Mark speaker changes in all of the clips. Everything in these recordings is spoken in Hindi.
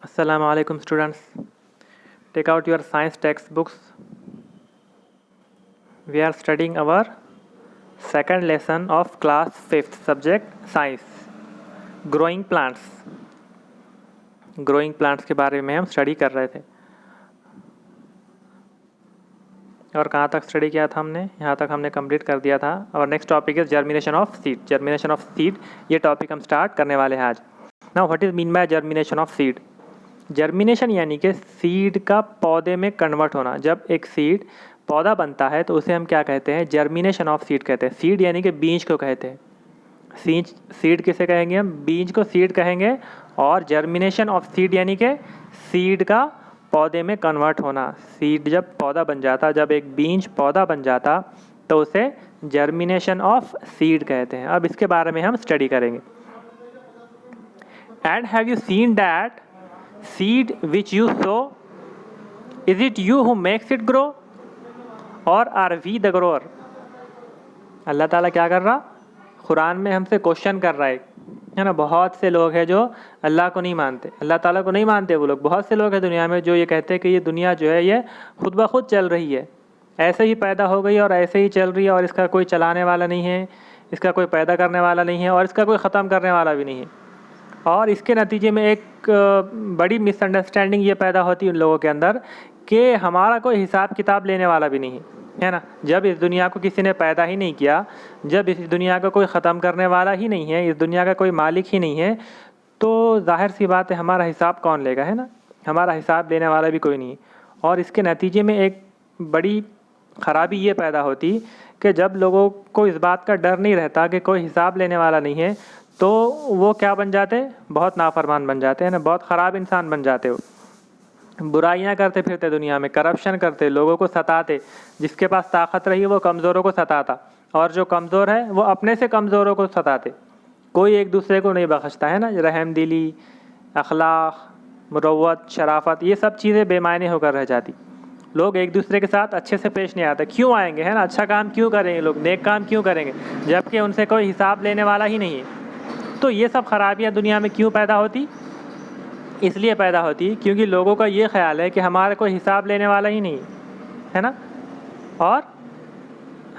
Speaker 1: Assalamu alaikum students. Take out your science textbooks. We are studying our second lesson of class 5th subject science. Growing plants. Growing plants के बारे में हम स्टडी कर रहे थे और कहाँ तक स्टडी किया था हमने, यहाँ तक हमने कंप्लीट कर दिया था। और next topic is germination of seed. Germination of seed ये टॉपिक हम स्टार्ट करने वाले हैं आज। Now what is mean by germination of seed? Germination यानी कि सीड का पौधे में कन्वर्ट होना। जब एक सीड पौधा बनता है तो उसे हम क्या कहते हैं? जर्मिनेशन ऑफ सीड कहते हैं। सीड यानी कि बीज को कहते हैं। सीड किसे कहेंगे हम? बीज को सीड कहेंगे। और जर्मिनेशन ऑफ सीड यानी कि सीड का पौधे में कन्वर्ट होना। सीड जब पौधा बन जाता, जब एक बीज पौधा बन जाता तो उसे जर्मिनेशन ऑफ सीड कहते हैं। अब इसके बारे में हम स्टडी करेंगे। And have you seen that seed which you sow, is it you who makes it grow or are we the grower? अल्लाह ताला क्या कर रहा? कुरान में हमसे क्वेश्चन कर रहा है ना। बहुत से लोग हैं जो अल्लाह को नहीं मानते, अल्लाह ताला को नहीं मानते। वो लोग, बहुत से लोग हैं दुनिया में जो ये कहते हैं कि ये दुनिया जो है ये खुद ब खुद चल रही है, ऐसे ही पैदा हो गई और ऐसे ही चल रही है और इसका कोई चलाने वाला नहीं है, इसका कोई पैदा करने वाला नहीं है और इसका कोई ख़त्म करने वाला भी नहीं है। और इसके नतीजे में एक बड़ी मिसअंडरस्टैंडिंग ये पैदा होती है उन लोगों के अंदर कि हमारा कोई हिसाब किताब लेने वाला भी नहीं है ना। जब इस दुनिया को किसी ने पैदा ही नहीं किया, जब इस दुनिया को कोई ख़त्म करने वाला ही नहीं है, इस दुनिया का कोई मालिक ही नहीं है, तो जाहिर सी बात है हमारा हिसाब कौन लेगा, है ना। हमारा हिसाब लेने वाला भी कोई नहीं। और इसके नतीजे में एक बड़ी ख़राबी ये पैदा होती कि जब लोगों को इस बात का डर नहीं रहता कि कोई हिसाब लेने वाला नहीं है, तो वो क्या बन जाते? बहुत नाफरमान बन जाते हैं ना, बहुत ख़राब इंसान बन जाते हो। बुराइयां करते फिरते दुनिया में, करप्शन करते, लोगों को सताते। जिसके पास ताकत रही वो कमज़ोरों को सताता और जो कमज़ोर है वो अपने से कमज़ोरों को सताते। कोई एक दूसरे को नहीं बख्शता, है ना। रहमदिली, अखलाक, मुरव्वत, शराफत, ये सब चीज़ें बेमायने होकर रह जाती। लोग एक दूसरे के साथ अच्छे से पेश नहीं आते। क्यों आएंगे, है ना। अच्छा काम क्यों करेंगे लोग, नेक काम क्यों करेंगे, जबकि उनसे कोई हिसाब लेने वाला ही नहीं है। तो ये सब खराबियाँ दुनिया में क्यों पैदा होती? इसलिए पैदा होती क्योंकि लोगों का ये ख्याल है कि हमारा कोई हिसाब लेने वाला ही नहीं है ना। और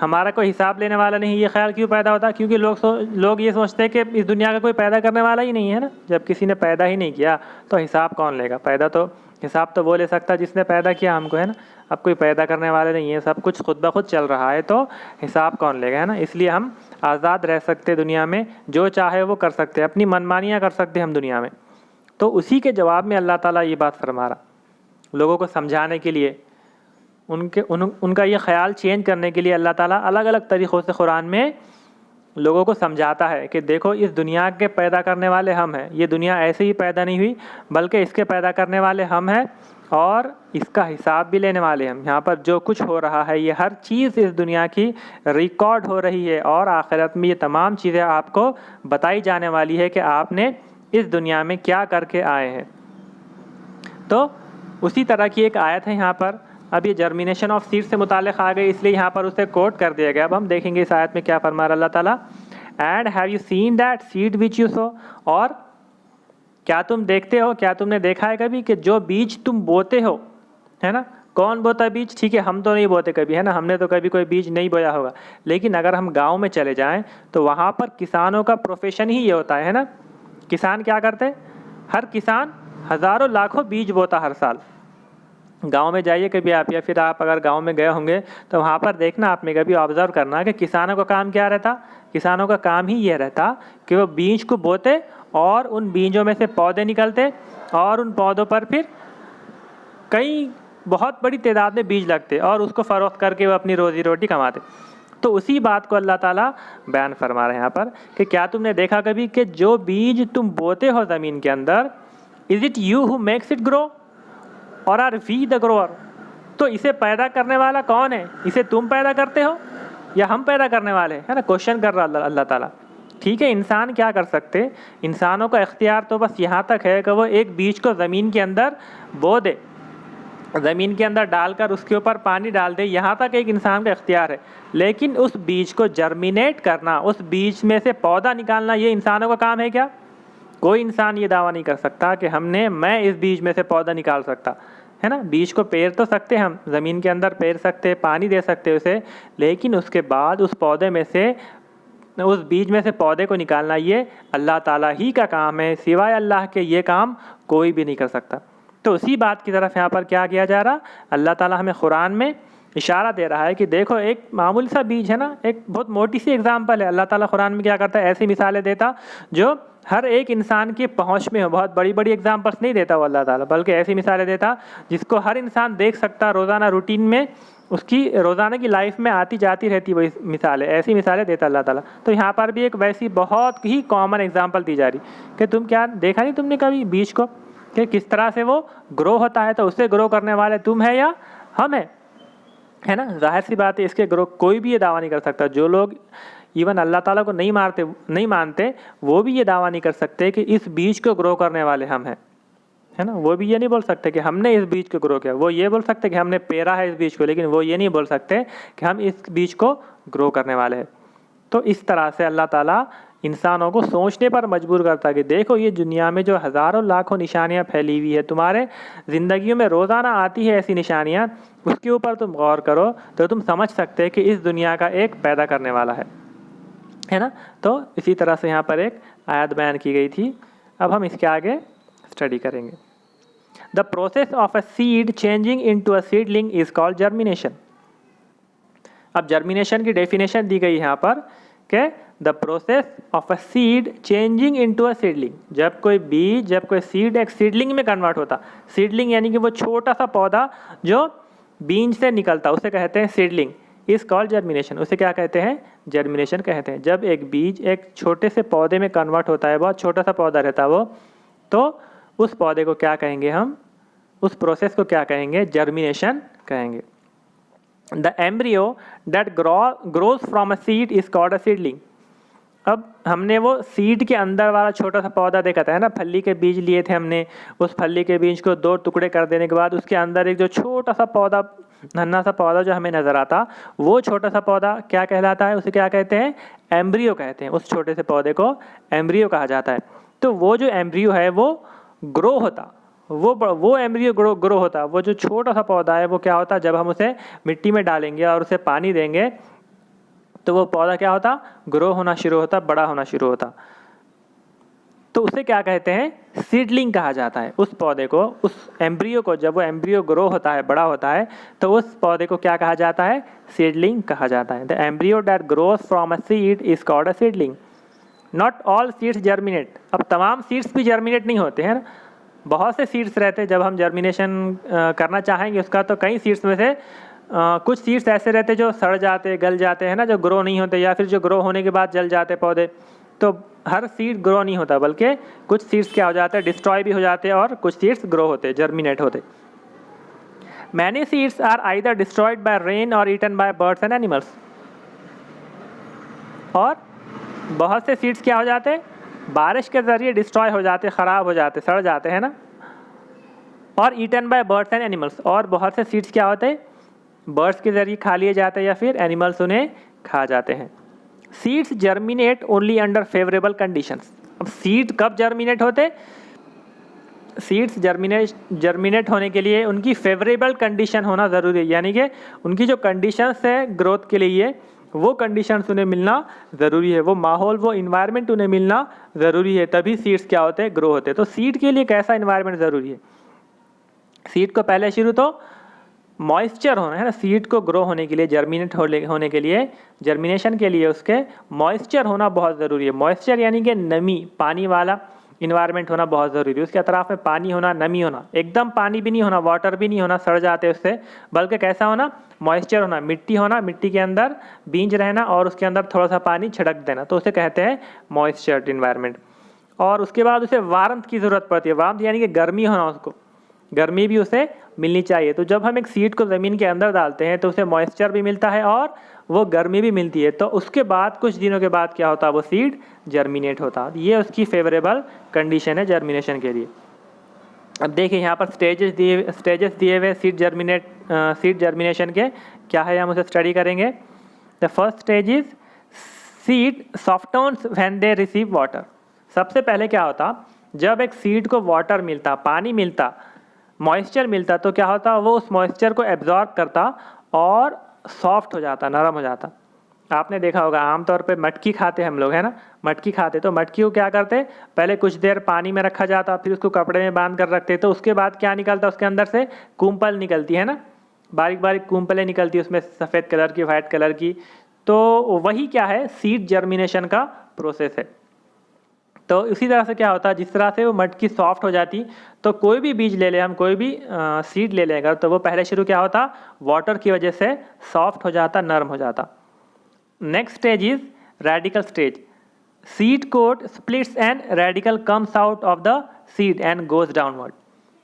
Speaker 1: हमारा कोई हिसाब लेने वाला नहीं, ये ख्याल क्यों पैदा होता? क्योंकि लोग ये सोचते हैं कि इस दुनिया का कोई पैदा करने वाला ही नहीं है ना। जब किसी ने पैदा ही नहीं किया तो हिसाब कौन लेगा? हिसाब तो वो ले सकता जिसने पैदा किया हमको, है ना। अब कोई पैदा करने वाले नहीं है, सब कुछ खुद ब खुद चल रहा है, तो हिसाब कौन लेगा, है ना। इसलिए हम आज़ाद रह सकते दुनिया में, जो चाहे वो कर सकते, अपनी मनमानियाँ कर सकते हम दुनिया में। तो उसी के जवाब में अल्लाह ताला ये बात फरमा रहा, लोगों को समझाने के लिए, उनका ये ख्याल चेंज करने के लिए अल्लाह ताला अलग अलग तरीक़ों से कुरान में लोगों को समझाता है कि देखो, इस दुनिया के पैदा करने वाले हम हैं। ये दुनिया ऐसे ही पैदा नहीं हुई, बल्कि इसके पैदा करने वाले हम हैं और इसका हिसाब भी लेने वाले हम। यहाँ पर जो कुछ हो रहा है, ये हर चीज़ इस दुनिया की रिकॉर्ड हो रही है और आखिरत में ये तमाम चीज़ें आपको बताई जाने वाली है कि आपने इस दुनिया में क्या करके आए हैं। तो उसी तरह की एक आयत है यहाँ पर। अब ये जर्मिनेशन ऑफ सीड से मुताल्लिक़ आ गई, इसलिए यहाँ पर उसे कोट कर दिया गया। अब हम देखेंगे इस आयत में क्या फरमा रहा अल्लाह ताला। And have you seen that seed which you so, और क्या तुम देखते हो, क्या तुमने देखा है कभी कि जो बीज तुम बोते हो, है ना। कौन बोता है बीज? ठीक है, हम तो नहीं बोते कभी, है ना। हमने तो कभी कोई बीज नहीं बोया होगा। लेकिन अगर हम गाँव में चले जाएँ तो वहाँ पर किसानों का प्रोफेशन ही ये होता है ना। किसान क्या करते हैं? हर किसान हज़ारों लाखों बीज बोता हर साल। गांव में जाइए कभी आप, या फिर आप अगर गांव में गए होंगे तो वहाँ पर देखना, आपने कभी ऑब्ज़र्व करना कि किसानों का काम क्या रहता? किसानों का काम ही ये रहता कि वो बीज को बोते और उन बीजों में से पौधे निकलते और उन पौधों पर फिर कई बहुत बड़ी तादाद में बीज लगते और उसको फ़रोख्त करके वो अपनी रोज़ी रोटी कमाते। तो उसी बात को अल्लाह ताला बयान फरमा रहे हैं यहाँ पर कि क्या तुमने देखा कभी कि जो बीज तुम बोते हो ज़मीन के अंदर, is it you who makes it grow और आर वी द ग्रोअर? तो इसे पैदा करने वाला कौन है? इसे तुम पैदा करते हो या हम पैदा करने वाले हैं, है ना। क्वेश्चन कर रहा अल्लाह ताला। ठीक है, इंसान क्या कर सकते? इंसानों का इख्तियार तो बस यहाँ तक है कि वो एक बीज को ज़मीन के अंदर बो दे, ज़मीन के अंदर डालकर उसके ऊपर पानी डाल दे, यहाँ तक एक इंसान का इख्तियार है। लेकिन उस बीज को जर्मिनेट करना, उस बीज में से पौधा निकालना, ये इंसानों का काम है क्या? कोई इंसान ये दावा नहीं कर सकता कि मैं इस बीज में से पौधा निकाल सकता है ना। बीज को पेर तो सकते हम, ज़मीन के अंदर पेर सकते, पानी दे सकते उसे, लेकिन उसके बाद उस पौधे में से, उस बीज में से पौधे को निकालना ये अल्लाह ताला ही का काम है। सिवाय अल्लाह के ये काम कोई भी नहीं कर सकता। तो उसी बात की तरफ यहाँ पर क्या किया जा रहा, अल्लाह ताला हमें कुरान में इशारा दे रहा है कि देखो एक मामूली सा बीज है ना, एक बहुत मोटी सी एग्जाम्पल है। अल्लाह ताला कुरान में क्या करता है, ऐसी मिसालें देता जो हर एक इंसान की पहुंच में हो। बहुत बड़ी बड़ी एग्जाम्पल्स नहीं देता वो अल्लाह ताला, बल्कि ऐसी मिसालें देता जिसको हर इंसान देख सकता, रोज़ाना रूटीन में उसकी रोज़ाना की लाइफ में आती जाती रहती वही मिसालें, ऐसी मिसालें देता अल्लाह ताला। तो यहाँ पर भी एक वैसी बहुत ही कॉमन एग्जाम्पल दी जा रही कि तुम क्या देखा नहीं तुमने कभी बीज को कि किस तरह से वो ग्रो होता है, तो उससे ग्रो करने वाले तुम है या हम है ना। जाहिर सी बात है इसके ग्रो कोई भी ये दावा नहीं कर सकता। जो लोग इवन अल्लाह ताला को नहीं मानते वो भी ये दावा नहीं कर सकते कि इस बीज को ग्रो करने वाले हम हैं, है ना। वो भी ये नहीं बोल सकते कि हमने इस बीज को ग्रो किया। वो ये बोल सकते कि हमने पेरा है इस बीज को, लेकिन वो ये नहीं बोल सकते कि हम इस बीज को ग्रो करने वाले हैं। तो इस तरह से अल्लाह ताला इंसानों को सोचने पर मजबूर करता है कि देखो ये दुनिया में जो हज़ारों लाखों निशानियां फैली हुई है, तुम्हारे ज़िंदगियों में रोज़ाना आती है ऐसी निशानियां, उसके ऊपर तुम गौर करो तो तुम समझ सकते हैं कि इस दुनिया का एक पैदा करने वाला है ना। तो इसी तरह से यहाँ पर एक आयत बयान की गई थी। अब हम इसके आगे स्टडी करेंगे। The process of a seed changing into a seedling is called germination. अब जर्मिनेशन की डेफिनेशन दी गई यहाँ पर कि the process of a seed changing into a seedling. जब कोई बीज, जब कोई सीड एक सीडलिंग में कन्वर्ट होता, सीडलिंग यानी कि वो छोटा सा पौधा जो बीज से निकलता, उसे कहते हैं सीडलिंग, इज कॉल्ड जर्मिनेशन। उसे क्या कहते हैं, जर्मिनेशन कहते हैं। जब एक बीज एक छोटे से पौधे में कन्वर्ट होता है, बहुत छोटा सा पौधा रहता है वो, तो उस पौधे को क्या कहेंगे हम, उस प्रोसेस को क्या कहेंगे, जर्मिनेशन कहेंगे। The embryo that grows from a seed is called a seedling. अब हमने वो सीड के अंदर वाला छोटा सा पौधा देखा था, है ना। फली के बीज लिए थे हमने, उस फली के बीज को 2 टुकड़े कर देने के बाद उसके अंदर एक जो छोटा सा पौधा, नन्हा सा पौधा जो हमें नज़र आता, वो छोटा सा पौधा क्या कहलाता है, उसे क्या कहते हैं, एम्ब्रियो कहते हैं। उस छोटे से पौधे को एम्ब्रियो कहा जाता है। तो वो जो एम्ब्रियो है वो ग्रो होता, वो एम्ब्रियो ग्रो होता। वो जो छोटा सा पौधा है वो क्या होता, जब हम उसे मिट्टी में डालेंगे और उसे पानी देंगे तो वो पौधा क्या होता, ग्रो होना शुरू होता, बड़ा होना शुरू होता। तो उसे क्या कहते हैं, सीडलिंग कहा जाता है। उस पौधे को, उस एम्ब्रियो को, जब वो एम्ब्रियो ग्रो होता है, बड़ा होता है, तो उस पौधे को क्या कहा जाता है, सीडलिंग कहा जाता है। The embryo that grows from a seed is called a seedling. Not all seeds germinate. अब तमाम सीड्स भी जर्मिनेट नहीं होते हैं ना, बहुत से सीड्स रहते हैं। जब हम जर्मिनेशन करना चाहेंगे उसका, तो कई सीड्स में से कुछ सीड्स ऐसे रहते हैं जो सड़ जाते, गल जाते हैं ना, जो ग्रो नहीं होते, या फिर जो ग्रो होने के बाद जल जाते पौधे। तो हर सीड ग्रो नहीं होता, बल्कि कुछ सीड्स क्या हो जाते हैं, डिस्ट्रॉय भी हो जाते हैं, और कुछ सीड्स ग्रो होते, जर्मिनेट होते। Many seeds are either destroyed by rain or eaten by birds and animals. और बहुत से सीड्स क्या हो जाते हैं, बारिश के ज़रिए डिस्ट्रॉय हो जाते, ख़राब हो जाते, सड़ जाते हैं ना। और eaten by birds and animals. और बहुत से सीड्स क्या होते हैं, बर्ड्स के ज़रिए खा लिए जाते हैं या फिर एनिमल्स उन्हें खा जाते हैं। Seeds germinate only under favourable conditions. अब सीड कब जर्मिनेट होते, सीड्स जर्मिनेट होने के लिए उनकी फेवरेबल कंडीशन होना ज़रूरी है, यानी कि उनकी जो कंडीशंस है ग्रोथ के लिए, वो कंडीशंस उन्हें मिलना ज़रूरी है, वो माहौल, वो इन्वायरमेंट उन्हें मिलना ज़रूरी है, तभी सीड्स क्या होते हैं, ग्रो होते हैं। तो सीड के लिए कैसा इन्वायरमेंट ज़रूरी है, सीड को पहले शुरू तो मॉइस्चर होना है ना। सीड को ग्रो होने के लिए, जर्मिनेट होने के लिए, जर्मिनेशन के लिए उसके मॉइस्चर होना बहुत ज़रूरी है। मॉइस्चर यानी कि नमी, पानी वाला इन्वायरमेंट होना बहुत ज़रूरी है। उसके अतराफ में पानी होना, नमी होना, एकदम पानी भी नहीं होना, वाटर भी नहीं होना, सड़ जाते उससे, बल्कि कैसा होना, मॉइस्चर होना, मिट्टी होना, मिट्टी के अंदर बीज रहना और उसके अंदर थोड़ा सा पानी छिड़क देना, तो उसे कहते हैं मॉइस्चर्ड इन्वायरमेंट। और उसके बाद उसे वार्मथ की ज़रूरत पड़ती है। वार्मथ यानी कि गर्मी होना, उसको गर्मी भी उसे मिलनी चाहिए। तो जब हम एक सीड को ज़मीन के अंदर डालते हैं तो उसे मॉइस्चर भी मिलता है और वो गर्मी भी मिलती है। तो उसके बाद कुछ दिनों के बाद क्या होता है, वो सीड जर्मिनेट होता है। ये उसकी फेवरेबल कंडीशन है जर्मिनेशन के लिए। अब देखिए यहाँ पर स्टेजेस दिए हुए सीड जर्मिनेशन के क्या है, हम उसे स्टडी करेंगे। The first stage is seed softens when they receive water. सबसे पहले क्या होता, जब एक सीड को वाटर मिलता, पानी मिलता, मॉइस्चर मिलता, तो क्या होता, वो उस मॉइस्चर को एब्जॉर्ब करता और सॉफ्ट हो जाता, नरम हो जाता। आपने देखा होगा आमतौर पे मटकी खाते हम लोग, है ना, मटकी खाते तो मटकी को क्या करते, पहले कुछ देर पानी में रखा जाता, फिर उसको कपड़े में बांध कर रखते, तो उसके बाद क्या निकलता, उसके अंदर से कुंपल निकलती है ना, बारीक बारीक कुंपलें निकलती है उसमें, सफ़ेद कलर की, वाइट कलर की। तो वही क्या है, सीड जर्मिनेशन का प्रोसेस है। तो इसी तरह से क्या होता है, जिस तरह से वो मटकी सॉफ्ट हो जाती, तो कोई भी बीज ले ले हम, कोई भी सीड ले लेगा, तो वो पहले शुरू क्या होता, वाटर की वजह से सॉफ्ट हो जाता, नरम हो जाता। Next stage is radicle stage. Seed coat splits and radicle comes out of the seed and goes downward.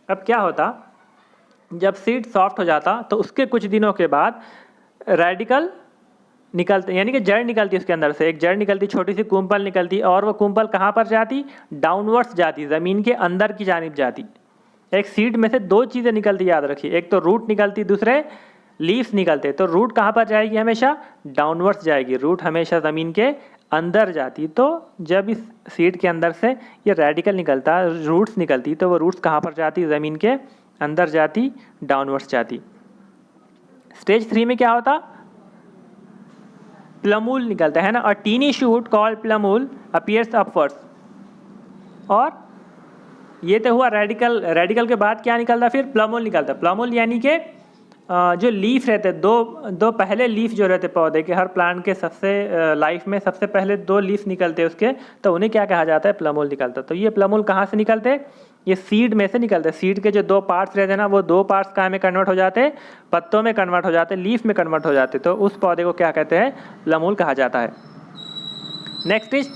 Speaker 1: अब क्या होता, जब सीड सॉफ्ट हो जाता तो उसके कुछ दिनों के बाद रेडिकल निकलते, यानी कि जड़ निकलती उसके अंदर से, एक जड़ निकलती, छोटी सी कुंपल निकलती, और वो कुंपल कहाँ पर जाती, डाउनवर्ड्स जाती, ज़मीन के अंदर की जानिब जाती। एक सीड में से दो चीज़ें निकलती, याद रखिए, एक तो रूट निकलती, दूसरे लीव्स निकलते। तो रूट कहाँ पर जाएगी, हमेशा डाउनवर्ड्स जाएगी, रूट हमेशा ज़मीन के अंदर जाती। तो जब इस सीड के अंदर से ये रेडिकल निकलता, रूट्स निकलती, तो वो रूट्स कहाँ पर जाती, ज़मीन के अंदर जाती, डाउनवर्ड्स जाती। स्टेज 3 में क्या होता, प्लमूल निकलता है ना, a tiny shoot called plumule appears upwards. और ये तो हुआ रेडिकल, रेडिकल के बाद क्या निकलता, फिर प्लमूल निकलता। प्लमूल यानी कि जो लीफ रहते, दो पहले लीफ जो रहते पौधे के, हर प्लांट के सबसे लाइफ में सबसे पहले दो लीफ निकलते उसके, तो उन्हें क्या कहा जाता है, प्लमूल निकलता। तो ये प्लमूल कहाँ से निकलते, ये सीड में से निकलते। सीड के जो दो पार्ट्स रहते हैं ना, वो दो पार्ट्स कहाँ में कन्वर्ट हो जाते, पत्तों में कन्वर्ट हो जाते, लीफ में कन्वर्ट हो जाते, तो उस पौधे को क्या कहते हैं, प्लमूल कहा जाता है। Next is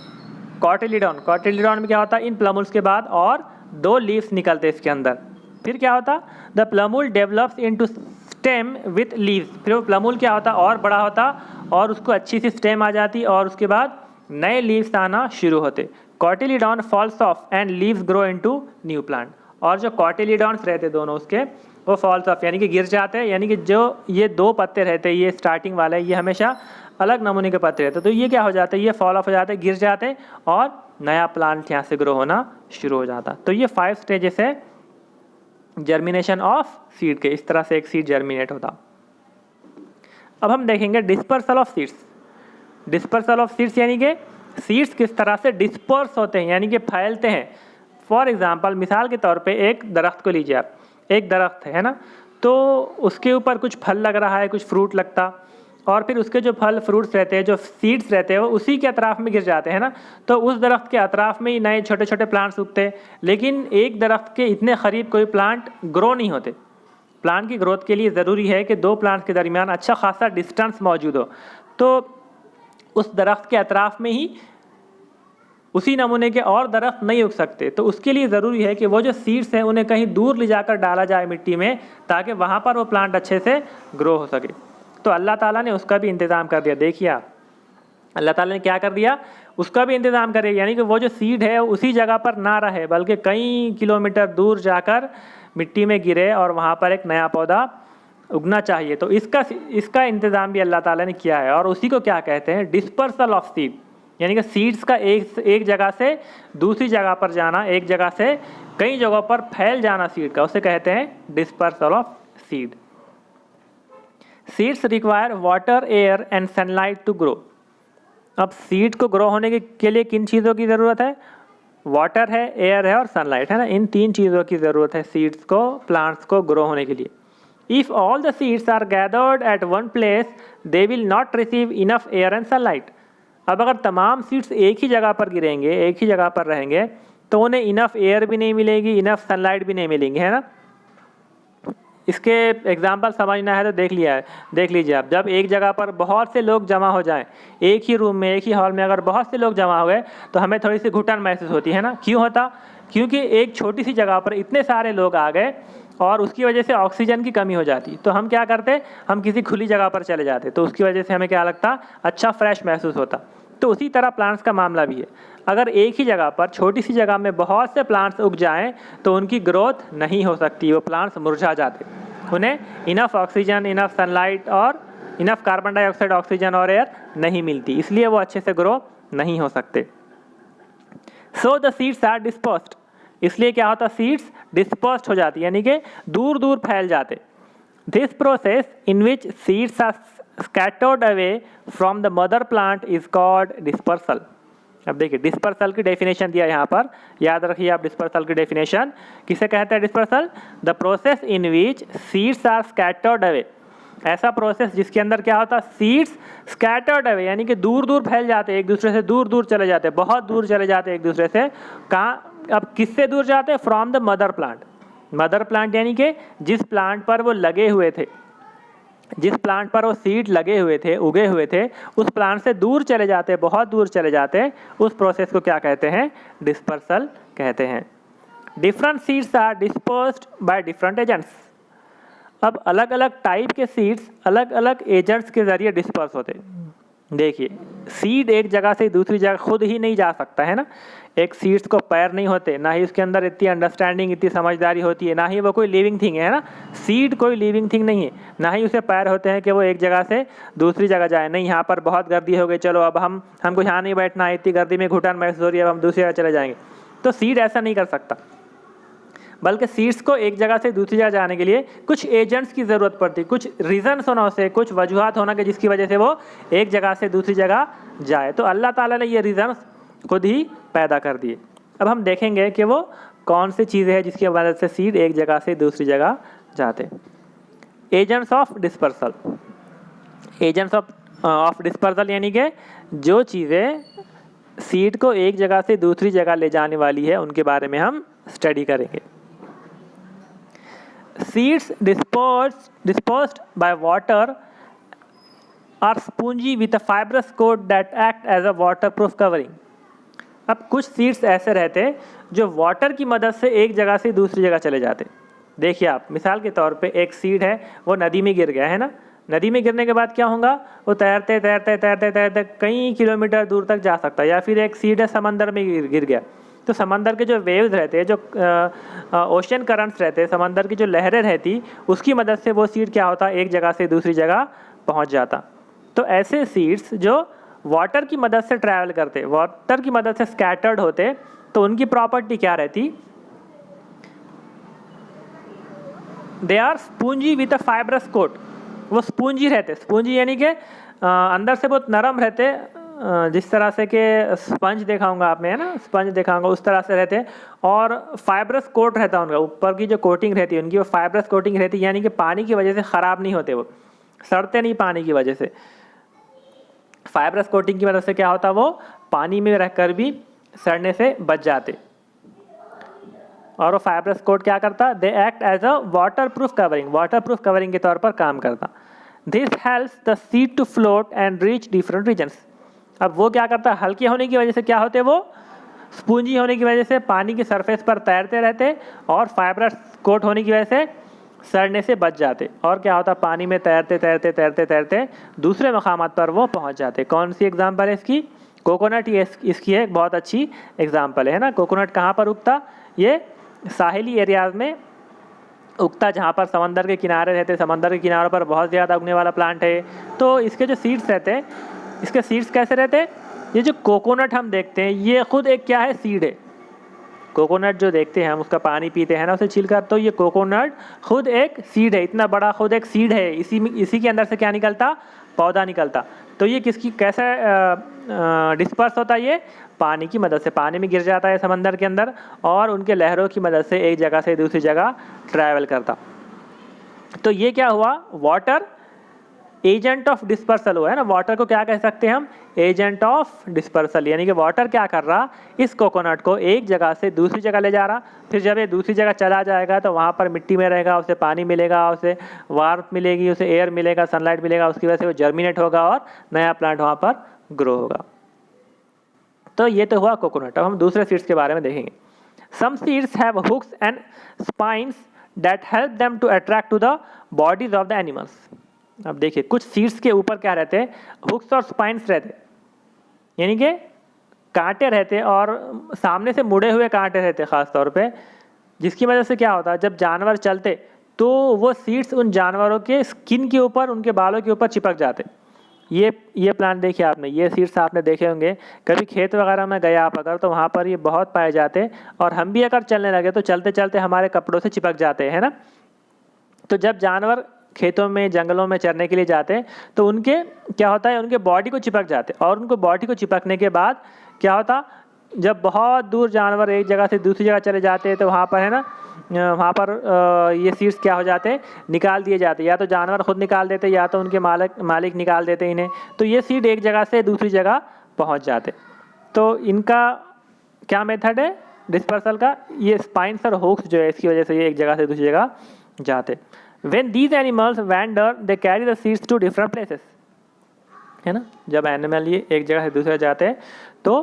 Speaker 1: cotyledon. कॉटिलीडॉन में क्या होता है, इन प्लमूल्स के बाद और दो लीव्स निकलते इसके अंदर। फिर क्या होता, the plumule develops into stem with leaves. फिर वो प्लमूल क्या होता, और बड़ा होता, और उसको अच्छी सी स्टेम आ जाती, और उसके बाद नए लीव्स आना शुरू होते। Cotyledon falls off and leaves grow into new plant. और जो कॉटिलीडॉन्स रहते दोनों उसके, वो फॉल्स ऑफ यानी कि गिर जाते हैं, यानी कि जो ये दो पत्ते रहते हैं, ये स्टार्टिंग वाला है, ये हमेशा अलग नमूने के पत्ते रहते हैं, तो ये क्या हो जाता है, ये फॉल ऑफ हो जाते हैं, गिर जाते हैं, और नया प्लांट यहाँ से ग्रो होना शुरू हो जाता। तो ये 5 स्टेजेस है जर्मिनेशन ऑफ सीड के, इस तरह से एक सीड जर्मिनेट होता। अब हम देखेंगे dispersal of seeds. Dispersal of seeds यानी कि सीड्स किस तरह से डिस्पर्स होते हैं, यानी कि फैलते हैं। फॉर एग्जांपल, मिसाल के तौर पे एक दरख्त को लीजिए आप, एक दरख्त है ना, तो उसके ऊपर कुछ फल लग रहा है, कुछ फ्रूट लगता, और फिर उसके जो फल फ्रूट्स रहते हैं, जो सीड्स रहते हैं, वो उसी के अतराफ में गिर जाते हैं ना, तो उस दरख्त के अतराफ में ही नए छोटे छोटे प्लांट्स उगते हैं। लेकिन एक दरख्त के इतने करीब कोई प्लांट ग्रो नहीं होते। प्लांट की ग्रोथ के लिए ज़रूरी है कि दो प्लांट्स के दरमियान अच्छा खासा डिस्टेंस मौजूद हो, तो उस दरख्त के अतराफ में ही उसी नमूने के और दरख्त नहीं उग सकते। तो उसके लिए ज़रूरी है कि वो जो सीड्स हैं उन्हें कहीं दूर ले जाकर डाला जाए मिट्टी में, ताकि वहाँ पर वो प्लांट अच्छे से ग्रो हो सके। तो अल्लाह ताला ने उसका भी इंतज़ाम कर दिया। देखिए आप, अल्लाह ताला ने क्या कर दिया, उसका भी इंतज़ाम कर दिया, यानी कि वो जो सीड है उसी जगह पर ना रहे, बल्कि कई किलोमीटर दूर जाकर मिट्टी में गिरे और वहाँ पर एक नया पौधा उगना चाहिए। तो इसका इंतज़ाम भी अल्लाह ताला ने किया है, और उसी को क्या कहते हैं, डिस्पर्सल ऑफ सीड, यानी कि सीड्स का एक जगह से दूसरी जगह पर जाना, एक जगह से कई जगहों पर फैल जाना सीड का, उसे कहते हैं dispersal of seed. Seeds require water, air and sunlight to grow. अब सीड को ग्रो होने के लिए किन चीज़ों की ज़रूरत है, वाटर है, एयर है और सनलाइट है ना, इन 3 चीज़ों की ज़रूरत है सीड्स को, प्लांट्स को ग्रो होने के लिए। If all the seeds are gathered at one place, they will not receive enough air and sunlight. अब अगर तमाम सीड्स एक ही जगह पर गिरेंगे, एक ही जगह पर रहेंगे, तो उन्हें इनफ एयर भी नहीं मिलेगी, इनफ सनलाइट भी नहीं मिलेंगे, है ना। इसके एग्जाम्पल समझना है तो देख लीजिए आप, जब एक जगह पर बहुत से लोग जमा हो जाएं, एक ही रूम में, एक ही हॉल में अगर बहुत से लोग जमा हो गए, तो हमें थोड़ी सी घुटन महसूस होती है ना। क्यों होता, क्योंकि एक छोटी सी जगह पर इतने सारे लोग आ गए और उसकी वजह से ऑक्सीजन की कमी हो जाती। तो हम क्या करते, हम किसी खुली जगह पर चले जाते, तो उसकी वजह से हमें क्या लगता, अच्छा फ्रेश महसूस होता। तो उसी तरह प्लांट्स का मामला भी है। अगर एक ही जगह पर, छोटी सी जगह में बहुत से प्लांट्स उग जाएं, तो उनकी ग्रोथ नहीं हो सकती, वो प्लांट्स मुरझा जाते, उन्हें इनफ ऑक्सीजन, इनफ सनलाइट और इनफ कार्बन डाइऑक्साइड, ऑक्सीजन और एयर नहीं मिलती, इसलिए वो अच्छे से ग्रो नहीं हो सकते। So the seeds are dispersed. इसलिए क्या होता, सीड्स डिस्पर्स्ड हो जाती, यानी कि दूर दूर फैल जाते। This process in which seeds are scattered away from the mother plant is called dispersal. अब देखिए डिस्पर्सल की डेफिनेशन दिया यहाँ पर, याद रखिए आप डिस्पर्सल की डेफिनेशन किसे कहते हैं। Dispersal, the process in which seeds are scattered away, ऐसा प्रोसेस जिसके अंदर क्या होता, सीड्स स्कैटर्ड अवे यानी कि दूर दूर फैल जाते, एक दूसरे से दूर दूर चले जाते, बहुत दूर चले जाते एक दूसरे से। कहाँ, अब किससे दूर जाते, from the mother plant. Mother plant यानी कि जिस प्लांट पर वो लगे हुए थे, जिस प्लांट पर वो सीड लगे हुए थे, उगे हुए थे, उस प्लांट से दूर चले जाते, बहुत दूर चले जाते, उस प्रोसेस को क्या कहते हैं, डिस्पर्सल कहते हैं। Different seeds are dispersed by different agents. अब अलग अलग टाइप के सीड्स अलग अलग एजेंट्स के जरिए डिस्पर्स होते। देखिए सीड एक जगह से दूसरी जगह खुद ही नहीं जा सकता है ना, एक सीड्स को पैर नहीं होते, ना ही उसके अंदर इतनी अंडरस्टैंडिंग, इतनी समझदारी होती है, ना ही वो कोई लिविंग थिंग है ना, सीड कोई लिविंग थिंग नहीं है, ना ही उसे पैर होते हैं कि वो एक जगह से दूसरी जगह जाए। नहीं, यहाँ पर बहुत गर्दी हो गई, चलो अब हमको यहाँ नहीं बैठना है, इतनी गर्दी में घुटन महसूस हो रही है, अब हम दूसरी जगह चले जाएंगे। तो सीड ऐसा नहीं कर सकता, बल्कि सीड्स को एक जगह से दूसरी जगह जाने के लिए कुछ एजेंट्स की ज़रूरत पड़ती, कुछ रीजंस होना, उसे कुछ वजूहात होना कि जिसकी वजह से वो एक जगह से दूसरी जगह जाए। तो अल्लाह ताला ने ये रीजंस खुद ही पैदा कर दिए। अब हम देखेंगे कि वो कौन सी चीज़ें हैं जिसकी वजह से सीड एक जगह से दूसरी जगह जाते। Agents of dispersal, agents of dispersal यानी कि जो चीज़ें सीड को एक जगह से दूसरी जगह ले जाने वाली है, उनके बारे में हम स्टडी करेंगे। Seeds dispersed by water are spongy with a fibrous coat that act as a waterproof covering। अब कुछ सीड्स ऐसे रहते जो वाटर की मदद से एक जगह से दूसरी जगह चले जाते। देखिए आप मिसाल के तौर पे एक सीड है, वो नदी में गिर गया है ना, नदी में गिरने के बाद क्या होगा, वो तैरते तैरते तैरते तैरते कई किलोमीटर दूर तक जा सकता है। या फिर एक सीड है समंदर में गिर गया, तो समंदर के जो वेव्स रहते हैं, जो ओशन करंट्स रहते हैं, समंदर की जो लहरें रहती, उसकी मदद से वो सीड क्या होता, एक जगह से दूसरी जगह पहुंच जाता। तो ऐसे सीड्स जो वाटर की मदद से ट्रैवल करते, वाटर की मदद से स्कैटर्ड होते, तो उनकी प्रॉपर्टी क्या रहती, they are spongy with a fibrous coat. वो स्पूंजी रहते, स्पूंजी यानी कि अंदर से बहुत नरम रहते, जिस तरह से कि स्पंज देखा होगा आपने है ना, स्पंज देखा होगा उस तरह से रहते हैं। और फाइब्रस कोट रहता है उनका, ऊपर की जो कोटिंग रहती है उनकी, वो फाइब्रस कोटिंग रहती है, यानी कि पानी की वजह से ख़राब नहीं होते, वो सड़ते नहीं पानी की वजह से। फाइब्रस कोटिंग की वजह से क्या होता, वो पानी में रहकर भी सड़ने से बच जाते। और वो फाइब्रस कोट क्या करता, they act as a waterproof covering, waterproof covering के तौर पर काम करता। This helps the seed to float and reach different regions. अब वो क्या करता है, हल्के होने की वजह से क्या होते, वो स्पूंजी होने की वजह से पानी की सरफेस पर तैरते रहते, और फाइब्रस कोट होने की वजह से सड़ने से बच जाते। और क्या होता, पानी में तैरते तैरते तैरते तैरते दूसरे मकामात पर वो पहुंच जाते। कौन सी एग्जाम्पल है इसकी, कोकोनट, ये इसकी एक बहुत अच्छी एग्जाम्पल है ना। कोकोनट कहाँ पर उगता, ये साहिली एरियाज में उगता, जहाँ पर समंदर के किनारे रहते, समंदर के किनारों पर बहुत ज़्यादा उगने वाला प्लांट है। तो इसके जो सीड्स रहते हैं, इसके सीड्स कैसे रहते हैं, ये जो कोकोनट हम देखते हैं ये खुद एक क्या है, सीड है। कोकोनट जो देखते हैं हम, उसका पानी पीते हैं ना उसे छीलकर, तो ये कोकोनट खुद एक सीड है, इतना बड़ा खुद एक सीड है। इसी के अंदर से क्या निकलता, पौधा निकलता। तो ये किसकी कैसे डिस्पर्स होता है, ये पानी की मदद से, पानी में गिर जाता है समंदर के अंदर, और उनके लहरों की मदद से एक जगह से दूसरी जगह ट्रैवल करता। तो ये क्या हुआ, वाटर एजेंट ऑफ डिस्पर्सल हुआ है ना। वाटर को क्या कह सकते हैं हम, एजेंट ऑफ डिस्पर्सल, यानी कि वाटर क्या कर रहा, इस कोकोनट को एक जगह से दूसरी जगह ले जा रहा। फिर जब ये दूसरी जगह चला जाएगा तो वहाँ पर मिट्टी में रहेगा, उसे पानी मिलेगा, उसे वार्मथ मिलेगी, उसे एयर मिलेगा, सनलाइट मिलेगा, उसकी वजह से वो जर्मिनेट होगा और नया प्लांट वहाँ पर ग्रो होगा। तो ये तो हुआ कोकोनट। अब हम दूसरे सीड्स के बारे में देखेंगे। Some seeds have hooks and spines that help them to attract to the bodies of the animals. अब देखिए कुछ सीड्स के ऊपर क्या रहते हैं, हुक्स और स्पाइन्स रहते, यानी कि कांटे रहते और सामने से मुड़े हुए कांटे रहते ख़ास तौर पे, जिसकी वजह से क्या होता है, जब जानवर चलते तो वो सीड्स उन जानवरों के स्किन के ऊपर, उनके बालों के ऊपर चिपक जाते। ये प्लांट देखिए आपने, ये सीड्स आपने देखे होंगे कभी खेत वगैरह में गए आप अगर, तो वहाँ पर ये बहुत पाए जाते, और हम भी अगर चलने लगे तो चलते चलते हमारे कपड़ों से चिपक जाते हैं ना। तो जब जानवर खेतों में जंगलों में चरने के लिए जाते हैं तो उनके क्या होता है, उनके बॉडी को चिपक जाते, और उनको बॉडी को चिपकने के बाद क्या होता, जब बहुत दूर जानवर एक जगह से दूसरी जगह चले जाते हैं तो वहाँ पर है ना, वहाँ पर ये सीड्स क्या हो जाते हैं, निकाल दिए जाते, या तो जानवर खुद निकाल देते या तो उनके मालिक निकाल देते इन्हें, तो ये सीड एक जगह से दूसरी जगह पहुँच जाते। तो इनका क्या मेथड है डिस्पर्सल का, ये स्पाइन्स और हुक्स जो है इसकी वजह से ये एक जगह से दूसरी जगह जाते। When these animals wander, they carry the seeds to different places, है ना। जब एनिमल ये एक जगह से दूसरे जाते हैं तो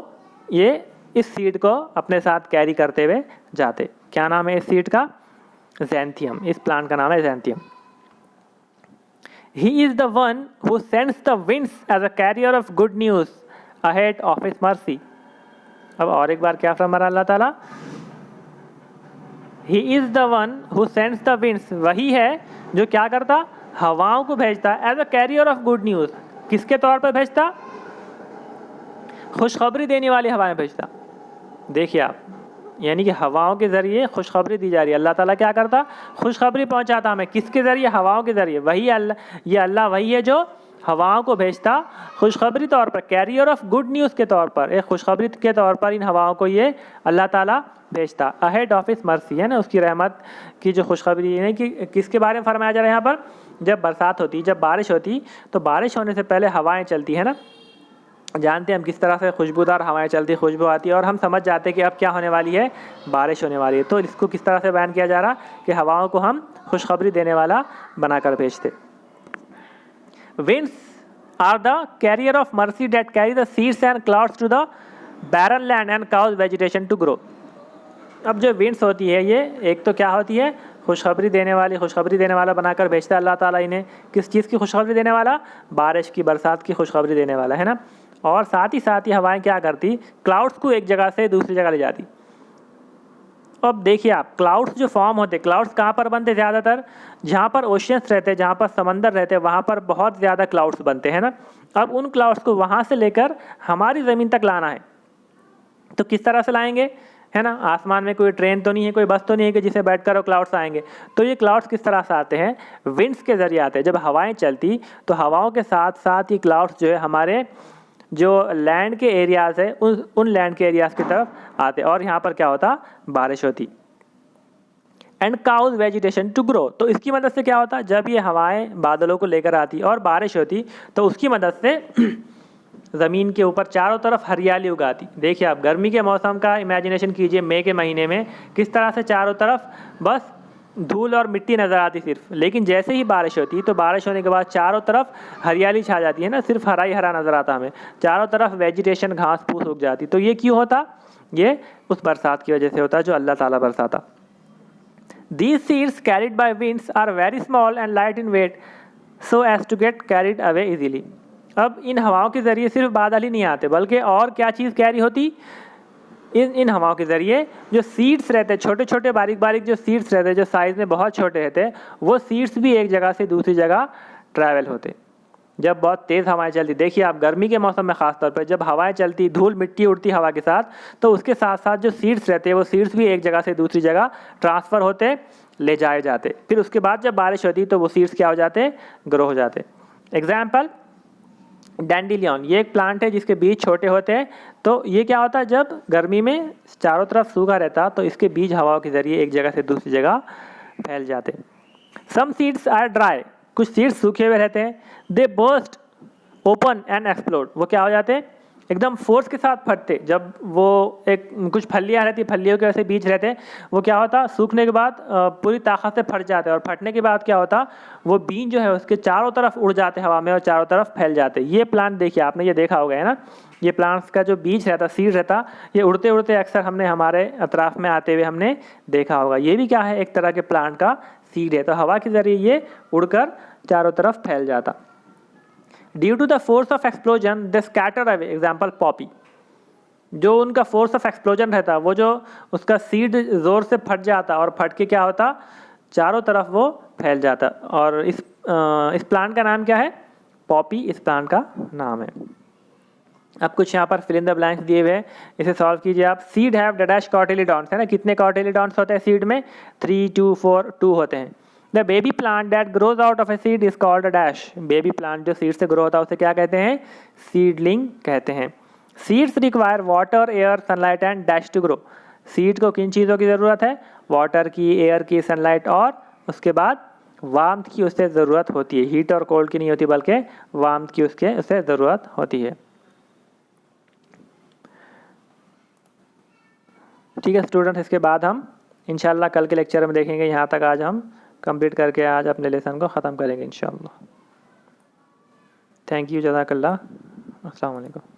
Speaker 1: ये इस सीड को अपने साथ कैरी करते हुए जाते। क्या नाम है इस सीड का, ज़ैंथियम, इस प्लांट का नाम है ज़ैंथियम। He is the one who sends the winds as a carrier of good news ahead of his mercy। अब और एक बार क्या फरमा रहा अल्लाह ताला, He is the one who sends the winds, वही है जो क्या करता, हवाओं को भेजता as a carrier of good news. किसके तौर पर भेजता, खुशखबरी देने वाली हवाएं भेजता। देखिए आप, यानी कि हवाओं के ज़रिए खुशखबरी दी जा रही है। अल्लाह ताला क्या करता, खुशखबरी पहुंचाता हमें, किसके ज़रिए, हवाओं के ज़रिए। वही अल्लाह, ये अल्लाह वही है जो हवाओं को भेजता खुशखबरी तौर पर, कैरियर ऑफ गुड न्यूज़ के तौर पर, एक खुशखबरी के तौर पर इन हवाओं को ये अल्लाह ताला भेजता। अहेड ऑफ हिज मर्सी, है ना, उसकी रहमत की जो खुशखबरी है कि किसके बारे में फरमाया जा रहा है यहाँ पर, जब बरसात होती, जब बारिश होती, तो बारिश होने से पहले हवाएं चलती है ना, जानते हैं हम किस तरह से खुशबूदार हवाएं चलती, खुशबू आती है, और हम समझ जाते हैं कि अब क्या होने वाली है, बारिश होने वाली है। तो इसको किस तरह से बयान किया जा रहा कि हवाओं को हम खुशखबरी देने वाला बनाकर भेजते। Winds are the carrier of mercy that carry the seeds and clouds to the barren land and cause vegetation to grow। अब जो विंड्स होती है ये एक तो क्या होती है, खुशखबरी देने वाली, खुशखबरी देने वाला बनाकर भेजता है अल्लाह ताला इन्हें। किस चीज़ की खुशखबरी देने वाला, बारिश की, बरसात की खुशखबरी देने वाला, है ना। और साथ ही हवाएं क्या करती, क्लाउड्स को एक जगह से दूसरी जगह ले जाती। अब देखिए आप, क्लाउड्स जो फॉर्म होते, क्लाउड्स कहाँ पर बनते ज़्यादातर, जहाँ पर ओशियंस रहते हैं, जहाँ पर समंदर रहते हैं, वहाँ पर बहुत ज़्यादा क्लाउड्स बनते हैं ना। अब उन क्लाउड्स को वहाँ से लेकर हमारी ज़मीन तक लाना है, तो किस तरह से लाएंगे, है ना। आसमान में कोई ट्रेन तो नहीं है, कोई बस तो नहीं है कि जिसे बैठकर वो क्लाउड्स आएंगे। तो ये क्लाउड्स किस तरह से आते हैं, विंड्स के ज़रिए आते हैं। जब हवाएं चलती तो हवाओं के साथ साथ ये क्लाउड्स जो है हमारे जो लैंड के एरियाज़ है उन लैंड के एरियाज़ की तरफ आते, और यहाँ पर क्या होता, बारिश होती। And causes vegetation to grow, तो इसकी मदद से क्या होता, जब ये हवाएं बादलों को लेकर आती और बारिश होती तो उसकी मदद से ज़मीन के ऊपर चारों तरफ हरियाली उगाती। देखिए आप, गर्मी के मौसम का इमेजिनेशन कीजिए, मई के महीने में किस तरह से चारों तरफ बस धूल और मिट्टी नज़र आती सिर्फ, लेकिन जैसे ही बारिश होती तो बारिश होने के बाद चारों तरफ हरियाली छा जाती है ना, सिर्फ हरा ही हरा नज़र आता हमें, चारों तरफ वेजिटेशन, घास फूस उग जाती। तो ये क्यों होता, ये उस बरसात की वजह से होता जो अल्लाह ताला बरसाता। These seeds carried by winds are very small and light in weight so as to get carried away easily। अब इन हवाओं के ज़रिए सिर्फ बादल ही नहीं आते, बल्कि और क्या चीज़ कैरी होती, इन हवाओं के ज़रिए जो सीड्स रहते हैं, छोटे छोटे बारीक बारीक जो सीड्स रहते हैं, जो साइज़ में बहुत छोटे रहते हैं, वो सीड्स भी एक जगह से दूसरी जगह ट्रैवल होते जब बहुत तेज़ हवाएं चलती। देखिए आप, गर्मी के मौसम में ख़ास तौर पर जब हवाएं चलती, धूल मिट्टी उड़ती हवा के साथ, तो उसके साथ साथ जो सीड्स रहते हैं वो सीड्स भी एक जगह से दूसरी जगह ट्रांसफ़र होते, ले जाए जाते। फिर उसके बाद जब बारिश होती तो वो सीड्स क्या हो जाते, ग्रो हो जाते। एग्जाम्पल डैंडिलियन, ये एक प्लांट है जिसके बीज छोटे होते हैं। तो ये क्या होता है, जब गर्मी में चारों तरफ सूखा रहता तो इसके बीज हवाओं के ज़रिए एक जगह से दूसरी जगह फैल जाते। सम सीड्स आर ड्राई, कुछ सीड्स सूखे हुए रहते हैं। दे बर्स्ट ओपन एंड एक्सप्लोड, वो क्या हो जाते हैं, एकदम फोर्स के साथ फटते। जब वो एक कुछ फलियाँ रहती, फलियों के वैसे बीज रहते हैं, वो क्या होता, सूखने के बाद पूरी ताकत से फट जाते हैं, और फटने के बाद क्या होता, वो बीज जो है उसके चारों तरफ उड़ जाते हवा में और चारों तरफ फैल जाते। ये प्लांट देखिए आपने, ये देखा होगा है ना, ये प्लांट्स का जो बीज रहता, सीड रहता, ये उड़ते उड़ते अक्सर हमने हमारे अतराफ में आते हुए हमने देखा होगा। ये भी क्या है, एक तरह के प्लांट का सीड है। तो हवा के ज़रिए ये उड़कर चारों तरफ फैल जाता। Due to the force of explosion they scatter away, example poppy, जो उनका फोर्स ऑफ एक्सप्लोजन रहता, वो जो उसका सीड ज़ोर से फट जाता और फट के क्या होता, चारों तरफ वो फैल जाता। और इस प्लांट का नाम क्या है, पॉपी इस प्लांट का नाम है। अब कुछ यहाँ पर फिल इन द ब्लैंक्स दिए हुए हैं, इसे सॉल्व कीजिए आप। सीड हैव डैश कॉटिलीडॉन्स, है ना, कितने कॉटिलीडॉन्स होते हैं सीड में? 3 2 4 2 होते हैं। The baby plant that grows out of a seed is called a dash, baby plant जो सीड से ग्रो होता है उसे क्या कहते हैं? सीडलिंग कहते हैं। Seeds require water, air, sunlight and dash to grow, seed को किन चीज़ों की ज़रूरत है? वाटर की, एयर की, सनलाइट और उसके बाद वार्मथ की उससे ज़रूरत होती है। हीट और कोल्ड की नहीं होती बल्कि वार्मथ की उससे ज़रूरत होती है। ठीक है स्टूडेंट्स, इसके बाद हम इंशाल्लाह कल के लेक्चर में देखेंगे। यहाँ तक आज हम कंप्लीट करके आज अपने लेसन को ख़त्म करेंगे इंशाल्लाह। थैंक यू, जज़ाकल्लाह, अस्सलाम वालेकुम।